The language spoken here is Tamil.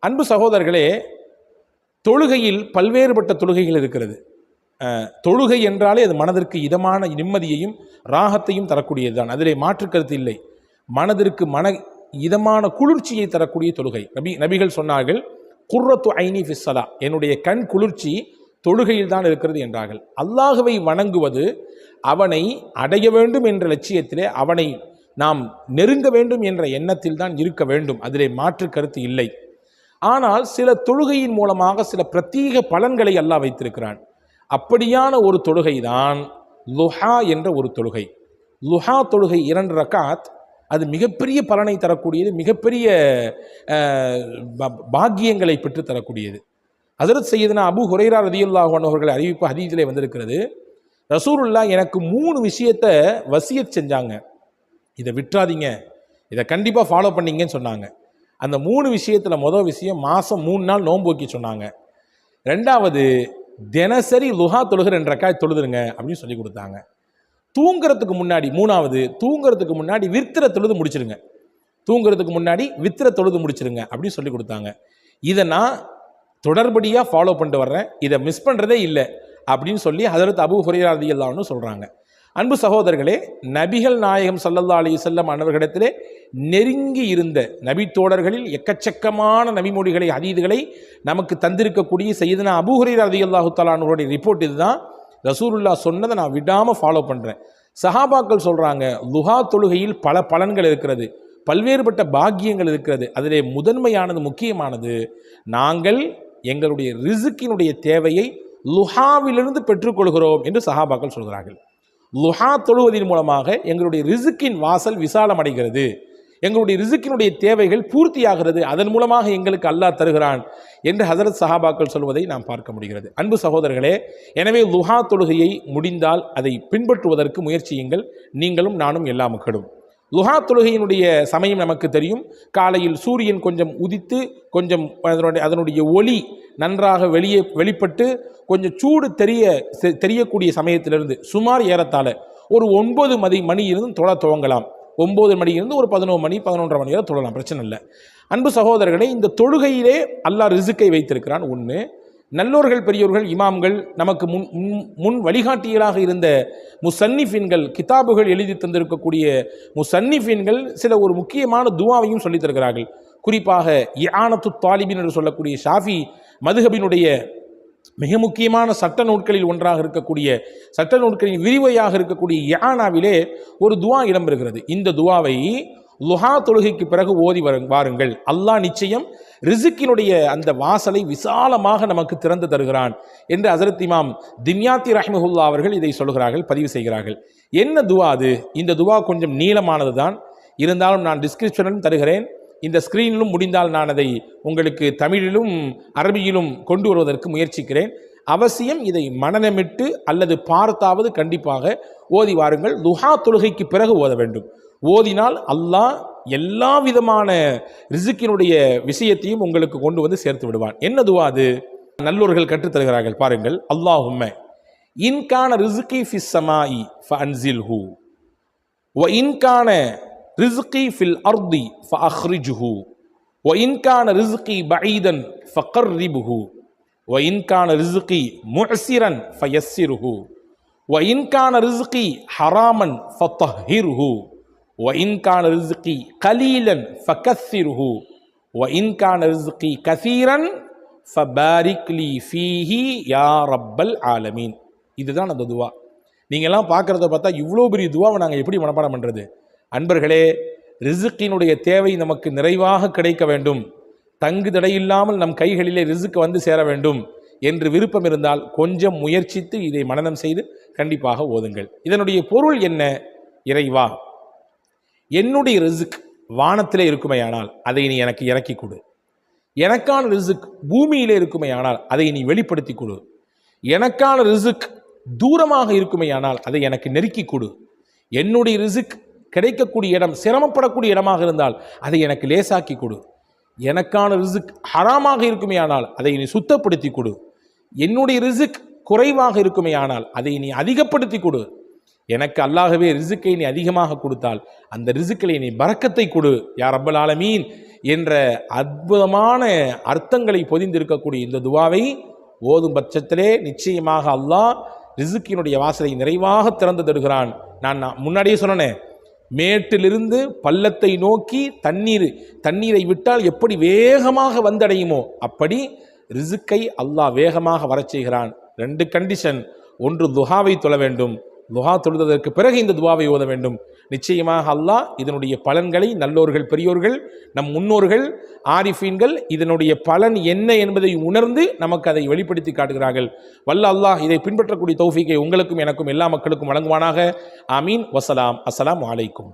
அன்பு சகோதரர்களே, தொழுகையில் பல்வேறுபட்ட தொழுகைகள் இருக்கிறது. தொழுகை என்றாலே அது மனதிற்கு இதமான நிம்மதியையும் ராகத்தையும் தரக்கூடியது தான், அதிலே மாற்று கருத்து இல்லை. மனதிற்கு இதமான குளிர்ச்சியை தரக்கூடிய தொழுகை. நபிகள் சொன்னார்கள், குர்ரத்து ஐனி ஃபிஸ்ஸலா, என்னுடைய கண் குளிர்ச்சி தொழுகையில் தான் இருக்கிறது என்றார்கள். அல்லாஹுவை வணங்குவது அவனை அடைய வேண்டும் என்ற லட்சியத்திலே, அவனை நாம் நெருங்க வேண்டும் என்ற எண்ணத்தில் தான் இருக்க வேண்டும், அதிலே மாற்று கருத்து இல்லை. ஆனால் சில தொழுகையின் மூலமாக சில பிரத்யேக பலன்களை அல்லாஹ் வைத்திருக்கிறான். அப்படியான ஒரு தொழுகை தான் லுஹா என்ற ஒரு தொழுகை. லுஹா தொழுகை 2 ரக்காத், அது மிகப்பெரிய பலனை தரக்கூடியது, மிகப்பெரிய பாக்கியங்களை பெற்று தரக்கூடியது. ஹஜ்ரத் சையதுனா அபூ ஹுரைரா ரலியல்லாஹு அன்ஹு அவர்கள் அறிவிப்பு ஹதீஸிலே வந்திருக்கிறது, ரசூலுல்லாஹ் எனக்கு 3 விஷயத்தை வசியத் செஞ்சாங்க, இதை விட்டுறாதீங்க, இதை கண்டிப்பாக ஃபாலோ பண்ணிங்கன்னு சொன்னாங்க. அந்த 3 விஷயத்தில் முதல் விஷயம், மாதம் 3 நாள் நோன்பு வைக்க சொன்னாங்க. 2வது, தினசரி லுஹா தொழுகிற 2 ரக்காத் தொழுதுருங்க அப்படின்னு சொல்லி கொடுத்தாங்க. தூங்குறதுக்கு முன்னாடி 3வது, தூங்குறதுக்கு முன்னாடி வித்திர தொழுது முடிச்சிருங்க, தூங்குறதுக்கு முன்னாடி வித்திர தொழுது முடிச்சிருங்க அப்படின்னு சொல்லி கொடுத்தாங்க. இதை நான் தொடர்படியாக ஃபாலோ பண்ணிட்டு வர்றேன், இதை மிஸ் பண்ணுறதே இல்லை அப்படின்னு சொல்லி ஹஜ்ரத் அபூ ஹுரைரா ரலியல்லாஹு அன்ஹு சொல்கிறாங்க. அன்பு சகோதரர்களே, நபிகள் நாயகம் ஸல்லல்லாஹு அலைஹி வஸல்லம் அன்னவர்களிடத்திலே நெருங்கி இருந்த நபி தோழர்களில் எக்கச்சக்கமான நபிமொழிகளை ஹதீதுகளை நமக்கு தந்திருக்கக்கூடிய சையதுனா அபூ ஹுரைரா ரலியல்லாஹு தஆலா அன்ஹுடைய ரிப்போர்ட் இதுதான். ரசூலுல்லாஹ் சொன்னதை நான் விடாமல் ஃபாலோ பண்ணுறேன். சஹாபாக்கள் சொல்கிறாங்க, லுஹா தொழுகையில் பல பலன்கள் இருக்கிறது, பல்வேறுபட்ட பாக்கியங்கள் இருக்கிறது. அதிலே முதன்மையானது, முக்கியமானது, நாங்கள் எங்களுடைய ரிசுக்கினுடைய தேவையை லுஹாவிலிருந்து பெற்றுக்கொள்கிறோம் என்று சஹாபாக்கள் சொல்கிறார்கள். லுஹா தொழுவதன் மூலமாக எங்களுடைய ரிசுக்கின் வாசல் விசாலம் அடைகிறது, எங்களுடைய ரிசுக்கினுடைய தேவைகள் பூர்த்தியாகிறது, அதன் மூலமாக எங்களுக்கு அல்லாஹ் தருகிறான் என்று ஹஜரத் சஹாபாக்கள் சொல்வதை நாம் பார்க்க முடிகிறது. அன்பு சகோதரர்களே, எனவே லுஹா தொழுகையை முடிந்தால் அதை பின்பற்றுவதற்கு முயற்சியுங்கள், நீங்களும் நானும் எல்லா மக்களும். லுஹா தொழுகையினுடைய சமயம் நமக்கு தெரியும். காலையில் சூரியன் கொஞ்சம் உதித்து கொஞ்சம் அதனுடைய ஒளி நன்றாக வெளிப்பட்டு கொஞ்சம் சூடு தெரியக்கூடிய சமயத்திலிருந்து சுமார் ஏறத்தாழ ஒரு 9 மணியிலிருந்து தொழ துவங்கலாம். 9 மணியிலிருந்து ஒரு 11 மணி 11:30 மணி வரை தொழலாம், பிரச்சனை இல்லை. அன்பு சகோதரர்களே, இந்த தொழுகையிலே அல்லாஹ் ரிசுக்கை வைத்திருக்கிறான். ஒன்று, நல்லோர்கள் பெரியோர்கள் இமாம்கள் நமக்கு முன் வழிகாட்டியலாக இருந்த முசன்னிஃபின்கள், கிதாபுகள் எழுதி தந்திருக்கக்கூடிய முசன்னிஃபின்கள் சில ஒரு முக்கியமான துவாவையும் சொல்லித் தருகிறார்கள். குறிப்பாக இஆனத்து தாலிபின் என்று சொல்லக்கூடிய ஷாஃபி மதுஹபினுடைய மிக முக்கியமான சட்ட நூட்களில் ஒன்றாக இருக்கக்கூடிய, சட்ட நூட்களின் விரிவையாக இருக்கக்கூடிய இஆனாவிலே ஒரு துவா இடம்பெறுகிறது. இந்த துவாவை லுஹா தொழுகைக்கு பிறகு ஓதி வாருங்கள், அல்லாஹ் நிச்சயம் ரிசுக்கினுடைய அந்த வாசலை விசாலமாக நமக்கு திறந்து தருகிறான் என்று ஹஜ்ரத் இமாம் தின்யாத்தி ரஹ்மஹுல்லா அவர்கள் இதை சொல்கிறார்கள், பதிவு செய்கிறார்கள். என்ன துவா அது? இந்த துவா கொஞ்சம் நீளமானது தான், இருந்தாலும் நான் டிஸ்கிரிப்ஷனிலும் தருகிறேன், இந்த ஸ்க்ரீனிலும் முடிந்தால் நான் அதை உங்களுக்கு தமிழிலும் அரபியிலும் கொண்டு வருவதற்கு முயற்சிக்கிறேன். அவசியம் இதை மனநமிட்டு அல்லது பார்த்தாவது கண்டிப்பாக ஓதி வாருங்கள். லுஹா தொழுகைக்கு பிறகு ஓத வேண்டும். ஓதினால் அல்லாஹ் எல்லா விதமான ரிசுக்கினுடைய விஷயத்தையும் உங்களுக்கு கொண்டு வந்து சேர்த்து விடுவான். என்ன துவா அது? நல்லோர்கள் கற்றுத்தருகிறார்கள், பாருங்கள். அல்லாஹும்ம இன்கான ரிசுகி ஃபிஸ் ஸமாஇ ஃபஅன்ஸில்ஹு வ இன்கான ரிசுகி ஃபில் அர்தி ஃபஅக்ரிஜ்ஹு வ இன்கான ரிசுகி பஈதன் ஃபகர்ரிப்ஹு வ இன்கான ரிசுகி முஅஸிரன் ஃபயஸ்ஸிர்ஹு வ இன்கான ரிசுகி ஹராமன் ஃபதஹ்ஹிர்ஹு وَإِنْ كَانَ رِزْقِي قَلِيلًا فَكَثِّرْهُ وَإِنْ كَانَ رِزْقِي كَثِيرًا فَبَارِكْ لِي فِيهِ يَا رَبَّ الْعَالَمِينَ. இதுதான் அந்த துவா. நீங்கள்லாம் பார்க்குறத பார்த்தா இவ்வளோ பெரிய துவாவை நாங்கள் எப்படி மனப்பாடம் பண்ணுறது? அன்பர்களே, ரிசுக்கினுடைய தேவை நமக்கு நிறைவாக கிடைக்க வேண்டும், தங்கு தடையில்லாமல் நம் கைகளிலே ரிசுக்கு வந்து சேர வேண்டும் என்று விருப்பம் இருந்தால் கொஞ்சம் முயற்சித்து இதை மனனம் செய்து கண்டிப்பாக ஓதுங்கள். இதனுடைய பொருள் என்ன? இறைவா, என்னுடைய ரிசுக் வானத்திலே இருக்குமையானால் அதை நீ எனக்கு இறக்கி கொடு, எனக்கான ரிசுக் பூமியிலே இருக்குமையானால் அதை நீ வெளிப்படுத்தி கொடு, எனக்கான ரிசுக் தூரமாக இருக்குமையானால் அதை எனக்கு நெருக்கி கொடு, என்னுடைய ரிசுக் கிடைக்கக்கூடிய இடம் சிரமப்படக்கூடிய இடமாக இருந்தால் அதை எனக்கு லேசாக்கி கொடு, எனக்கான ரிசுக் ஹராமாக இருக்குமையானால் அதை நீ சுத்தப்படுத்தி கொடு, என்னுடைய ரிசுக் குறைவாக இருக்குமையானால் அதை நீ அதிகப்படுத்தி கொடு, எனக்கு அல்லாஹ்வே ரிசுக்கை நீ அதிகமாக கொடுத்தால் அந்த ரிசுக்கிலே நீ பரக்கத்தை கொடு யா ரப்பல் ஆலமீன் என்ற அற்புதமான அர்த்தங்களை பொதிந்திருக்கக்கூடிய இந்த துவாவை ஓதும் பட்சத்திலே நிச்சயமாக அல்லாஹ் ரிசுக்கினுடைய வாசலை நிறைவாக திறந்து தருகிறான். நான் முன்னாடியே சொன்னேன், மேட்டிலிருந்து பள்ளத்தை நோக்கி தண்ணீரை விட்டால் எப்படி வேகமாக வந்தடையுமோ அப்படி ரிசுக்கை அல்லாஹ் வேகமாக வரச் செய்கிறான். 2 கண்டிஷன். ஒன்று, துஹாவை தொழ வேண்டும். துஹா தொழுதற்கு பிறகு இந்த துவாவை ஓத வேண்டும். நிச்சயமாக அல்லாஹ் இதனுடைய பலன்களை நல்லோர்கள், பெரியோர்கள், நம் முன்னோர்கள், ஆரிஃபீன்கள் இதனுடைய பலன் என்ன என்பதை உணர்ந்து நமக்கு அதை வெளிப்படுத்தி காட்டுகிறார்கள். வல்ல அல்லாஹ் இதை பின்பற்றக்கூடிய தௌஃபீக்கை உங்களுக்கும் எனக்கும் எல்லா மக்களுக்கும் வழங்குவானாக. ஆமீன். வசலாம். அஸ்ஸலாமு அலைக்கும்.